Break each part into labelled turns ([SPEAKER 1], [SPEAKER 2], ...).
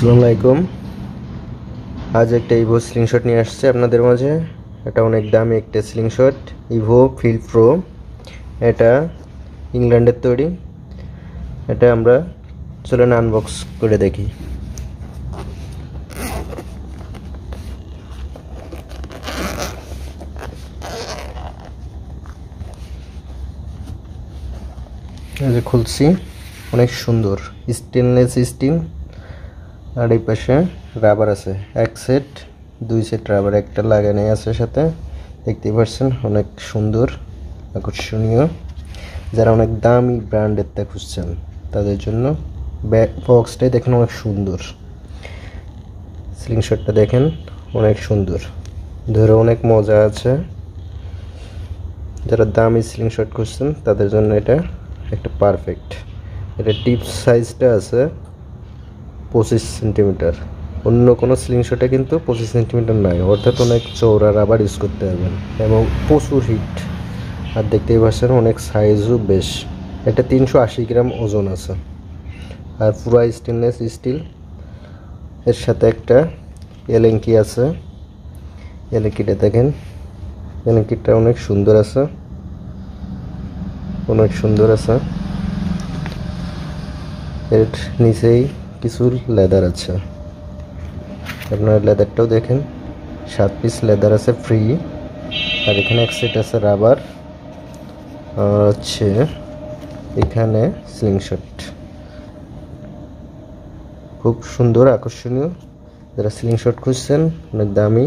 [SPEAKER 1] আসসালামু আলাইকুম। আজ একটা ইভো স্লিংশট নিয়ে আসছে আপনাদের মাঝে। এটা অনেক দামি একটা স্লিংশট, ইভো ফিল্ড প্রো। এটা ইংল্যান্ডের তৈরি। এটা আমরা চলেন আনবক্স করে দেখি। এই যে খুলছি, অনেক সুন্দর স্টেনলেস স্টিল। আর এই পাশে রাবার আছে, এক সেট, দুই সেট রাবার একটা লাগানো আছে সাথে, দেখতেই পাচ্ছেন। অনেক সুন্দর, আকর্ষণীয়। যারা অনেক দামি ব্র্যান্ডের তা খুঁজছেন তাদের জন্য বক্সটাই দেখেন, অনেক সুন্দর। স্লিংশটটা দেখেন, অনেক সুন্দর, ধরে অনেক মজা আছে। যারা দামি স্লিংশট খুঁজছেন তাদের জন্য এটা একটা পারফেক্ট। এটা টিপ সাইজটা আছে 25 সেন্টিমিটার। অন্য কোনো স্লিংশটে কিন্তু 25 সেন্টিমিটার নাই, অর্থাৎ অনেক চওড়া রাবার ইউজ করতে হবেন এবং প্রচুর হিট। আর দেখতেই পাচ্ছেন অনেক সাইজও বেশ। এটা 380 গ্রাম ওজন আছে আর পুরো স্টেনলেস স্টিল। এর সাথে একটা এলেঙ্কি আছে, এলেঙ্কিটা দেখেন, এলেঙ্কিটা অনেক সুন্দর আছে, অনেক সুন্দর আছে। এর নিচেই কিছু লেদার আছে, আপনার লেদারটাও দেখেন। 7 পিস লেদার আছে ফ্রি। আর এখানে এক সেট আছে রাবার, আর হচ্ছে এখানে স্লিংশট। খুব সুন্দর, আকর্ষণীয়। যারা স্লিংশট খুঁজছেন অনেক দামি,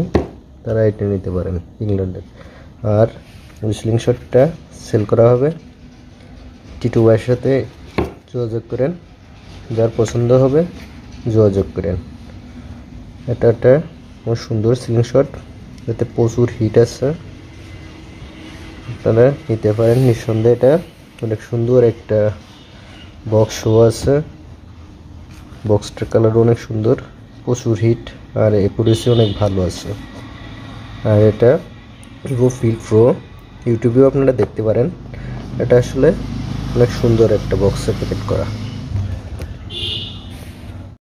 [SPEAKER 1] তারা এটা নিতে পারেন ইংল্যান্ডের। আর ওই স্লিংশটটা সেল করা হবে। টিটু ভাইয়ের সাথে যোগাযোগ করেন, যার পছন্দ হবে যোগাযোগ করেন। এটা একটা সুন্দর স্লিংশট, এতে প্রচুর হিট আছে, আপনারা নিতে পারেন নিঃসন্দেহে। এটা অনেক সুন্দর একটা বক্সও আছে, বক্সটার কালার অনেক সুন্দর, প্রচুর হিট আর একুরেসি অনেক ভালো আছে। আর এটা ইভো ফিল্ড প্রো, ইউটিউবেও আপনারা দেখতে পারেন। এটা আসলে অনেক সুন্দর একটা বক্সে প্যাকেট করা।